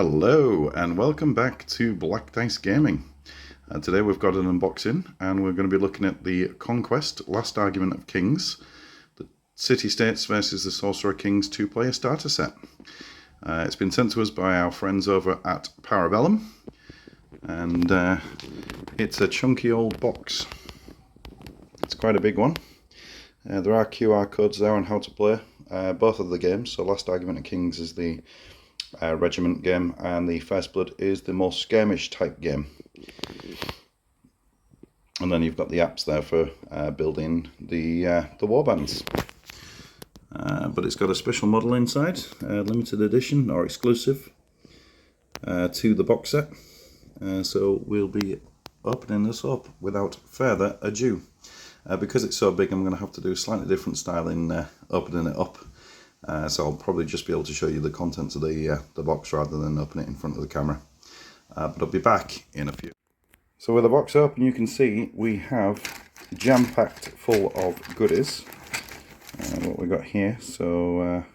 Hello and welcome back to Black Dice Gaming. Today we've got an unboxing and we're going to be looking at the Conquest Last Argument of Kings, the City States versus the Sorcerer Kings 2-player starter set. It's been sent to us by our friends over at Para Bellum, and it's a chunky old box. It's quite a big one. There are QR codes there on how to play both of the games. So Last Argument of Kings is the regiment game, and the First Blood is the more skirmish type game. And then you've got the apps there for building the warbands. But it's got a special model inside, limited edition or exclusive to the box set. So we'll be opening this up without further ado. Because it's so big, I'm going to have to do a slightly different style in opening it up. So I'll probably just be able to show you the contents of the box rather than open it in front of the camera. But I'll be back in a few. So with the box open, you can see we have jam-packed full of goodies. What we got here. So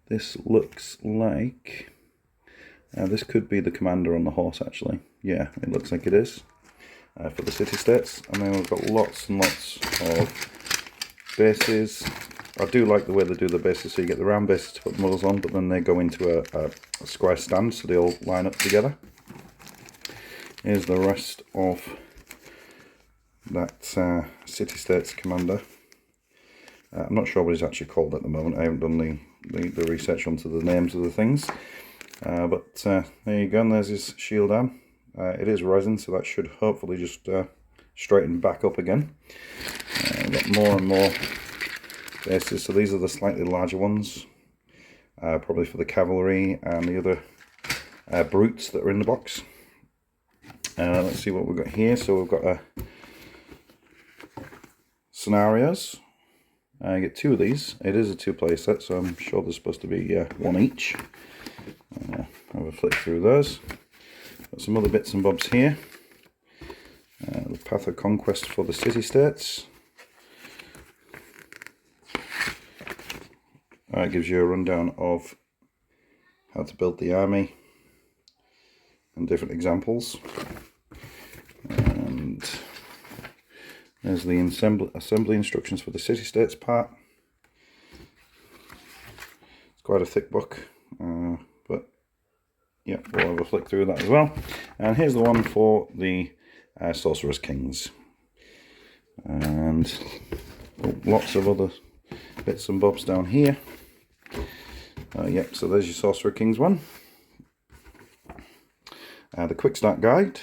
this looks like this could be the commander on the horse, actually. Yeah, it looks like it is for the City States. And then we've got lots and lots of bases. I do like the way they do the bases, so you get the round bases to put the models on, but then they go into a square stand, so they all line up together. Here's the rest of that City States commander. I'm not sure what he's actually called at the moment. I haven't done the research onto the names of the things. But there you go, and there's his shield arm. It is resin, so that should hopefully just straighten back up again. We've got more and more bases, so these are the slightly larger ones, probably for the cavalry and the other brutes that are in the box. Let's see what we've got here. So we've got scenarios. I get two of these. It is a two-player set, so I'm sure there's supposed to be one each. Have a flick through those. Got some other bits and bobs here. The Path of Conquest for the City States. It gives you a rundown of how to build the army and different examples. And there's the assembly instructions for the City States part. It's quite a thick book, but yeah, we'll have a flick through that as well. And here's the one for the Sorcerer's Kings. And lots of other bits and bobs down here. Yep, so there's your Sorcerer Kings one. The Quick Start Guide.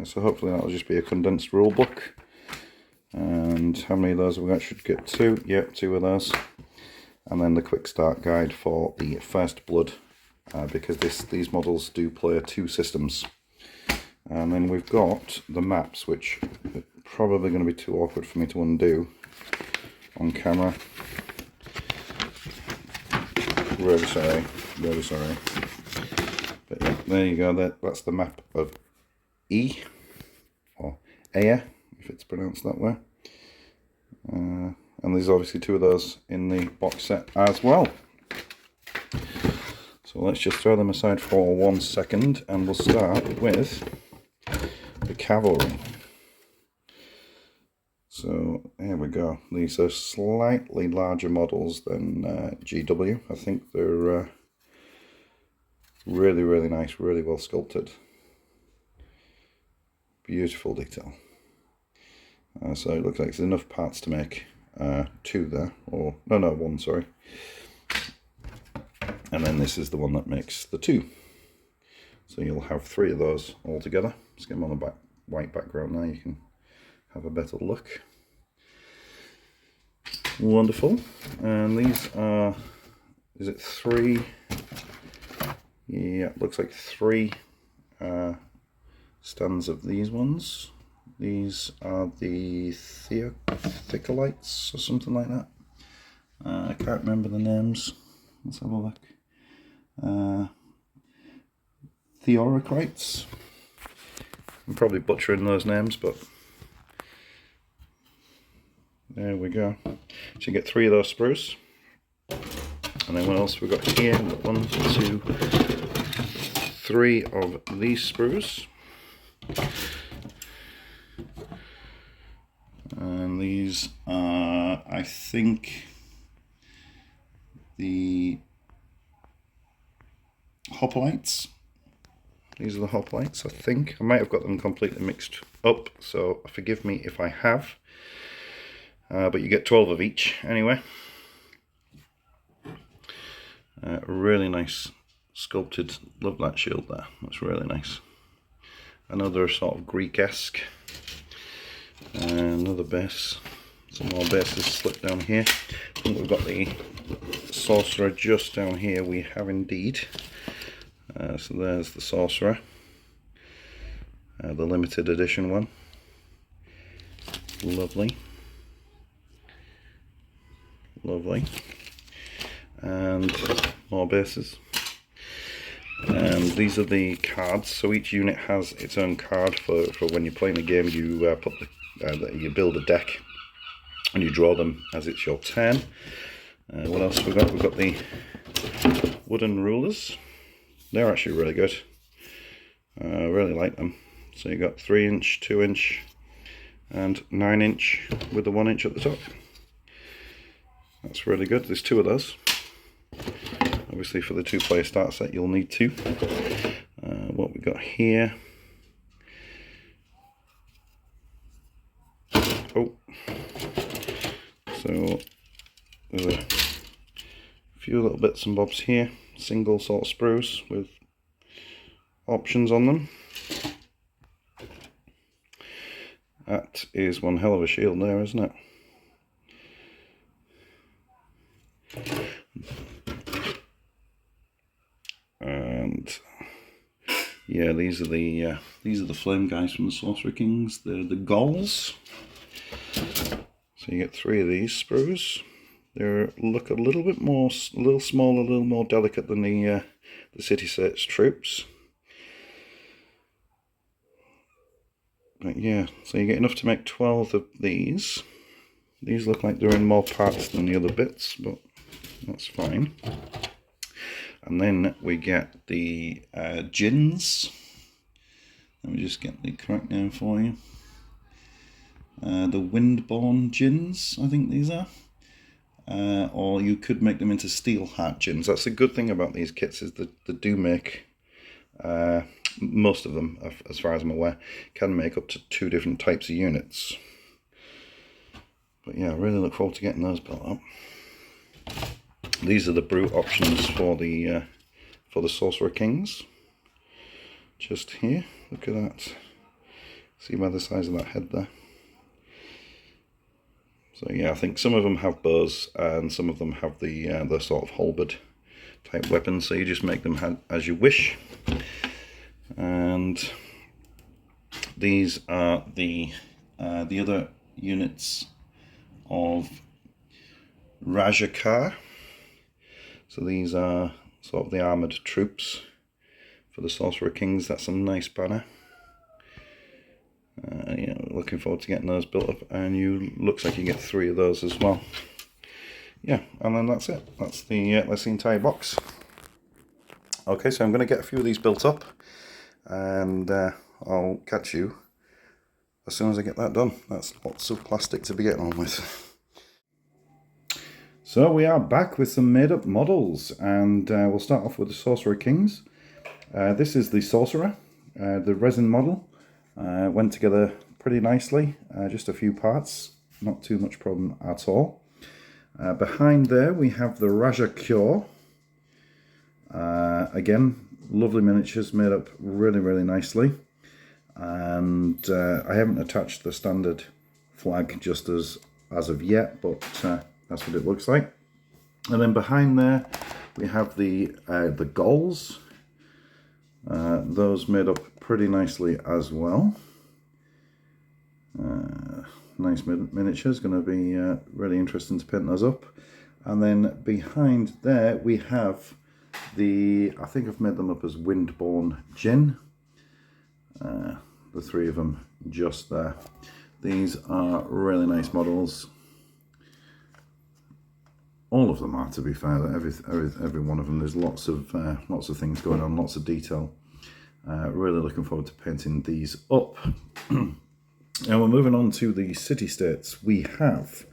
So hopefully that'll just be a condensed rule book. And how many of those have we got? Should get two. Yep, two of those. And then the Quick Start Guide for the First Blood, because these models do play two systems. And then we've got the maps, which are probably going to be too awkward for me to undo on camera. Really sorry, really sorry. But yeah, there you go. That's the map of E, or Aya, if it's pronounced that way. And there's obviously two of those in the box set as well. So let's just throw them aside for 1 second, and we'll start with the cavalry. So here we go. These are slightly larger models than GW. I think they're really, really nice, really well sculpted. Beautiful detail. So it looks like there's enough parts to make two there, or no, one, sorry. And then this is the one that makes the two. So you'll have three of those all together. Just get them on the white background now. You can have a better look. Wonderful. And these are, is it three? Yeah, looks like three stands of these ones. These are the Thicolites or something like that. I can't remember the names. Let's have a look. Theoricrites. I'm probably butchering those names, but there we go. So you get three of those sprues. And then what else we've got here? We've got 1, 2, 3 of these sprues. And these are, I think, the hoplites. These are the hoplites, I think. I might have got them completely mixed up, so forgive me if I have. But you get 12 of each anyway. Really nice sculpted, love that shield there, that's really nice. Another sort of Greek-esque. Another base, some more bases slipped down here. I think we've got the sorcerer just down here, we have indeed. So there's the sorcerer, the limited edition one. Lovely. Lovely. And more bases. And these are the cards, so each unit has its own card for when you're playing a game. You you build a deck and you draw them as it's your turn. What else have we got? We've got the wooden rulers. They're actually really good. I really like them. So you've got 3-inch, 2-inch and 9-inch with the 1-inch at the top. That's really good. There's 2 of those. Obviously for the 2-player start set you'll need 2. What we got here. Oh, so there's a few little bits and bobs here. Single sort of sprues with options on them. That is one hell of a shield there, isn't it? And yeah, these are the flame guys from the Sorcerer Kings. They're the Gauls. So you get 3 of these sprues. They look a little bit more, a little smaller, a little more delicate than the city-states troops. But yeah, so you get enough to make 12 of these. These look like they're in more parts than the other bits, but that's fine. And then we get the gins. Let me just get the correct name for you. The Windborn gins, I think these are. Or you could make them into steel heart gins. That's a good thing about these kits, is that they do make, most of them, as far as I'm aware, can make up to 2 different types of units. But yeah, I really look forward to getting those built up. These are the brute options for the Sorcerer Kings. Just here, look at that. See by the size of that head there. So yeah, I think some of them have bows and some of them have the sort of halberd type weapons. So you just make them as you wish. And these are the other units of Rajakar. So these are sort of the armoured troops for the Sorcerer Kings. That's a nice banner. Yeah, looking forward to getting those built up, and looks like you get 3 of those as well. Yeah, and then that's it. That's the entire box. Okay, so I'm going to get a few of these built up, and I'll catch you as soon as I get that done. That's lots of plastic to be getting on with. So we are back with some made up models, and we'll start off with the Sorcerer Kings. This is the Sorcerer, the resin model. Went together pretty nicely, just a few parts, not too much problem at all. Behind there we have the Rajakar. Again, lovely miniatures made up really nicely. And I haven't attached the standard flag just as of yet, but that's what it looks like. And then behind there we have the Gauls. Those made up pretty nicely as well. Nice miniatures, going to be really interesting to paint those up. And then behind there we have I think I've made them up as Windborn Jinn. The 3 of them just there. These are really nice models. All of them are, to be fair. Every one of them. There's lots of things going on, lots of detail. Really looking forward to painting these up. Now we're moving on to the city-states. We have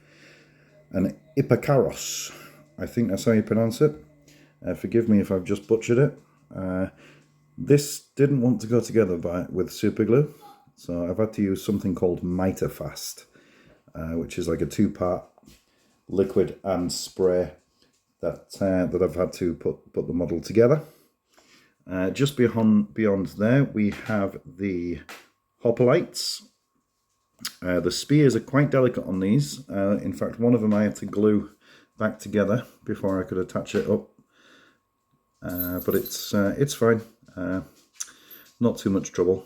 an Ipacaros. I think that's how you pronounce it. Forgive me if I've just butchered it. This didn't want to go together with super glue, so I've had to use something called Mitafast, which is like a 2-part liquid and spray that I've had to put the model together. Just beyond there, we have the hoplites. The spears are quite delicate on these. In fact, one of them I had to glue back together before I could attach it up. But it's fine. Not too much trouble.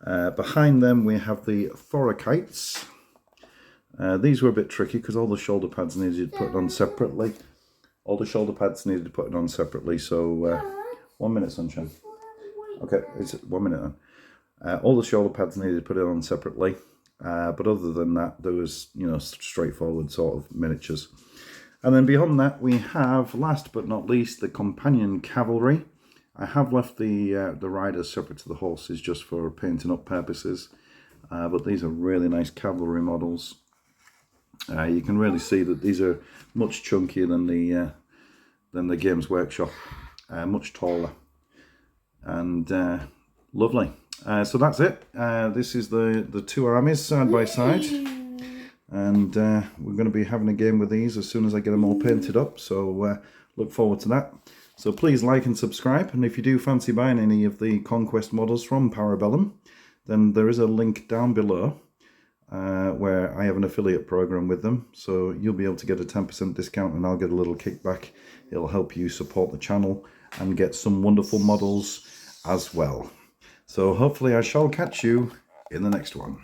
Behind them we have the thoracites. These were a bit tricky because all the shoulder pads needed put on separately. So 1 minute, sunshine. Okay, it's 1 minute then. All the shoulder pads needed put it on separately. But other than that, there was, straightforward sort of miniatures. And then beyond that, we have, last but not least, the companion cavalry. I have left the riders separate to the horses just for painting up purposes. But these are really nice cavalry models. You can really see that these are much chunkier than the Games Workshop, much taller, and lovely. So that's it. This is the two armies side by side, and we're going to be having a game with these as soon as I get them all painted up. So look forward to that. So please like and subscribe, and if you do fancy buying any of the Conquest models from Para Bellum, then there is a link down below where I have an affiliate program with them, so you'll be able to get a 10% discount and I'll get a little kickback. It'll help you support the channel and get some wonderful models as well. So hopefully I shall catch you in the next one.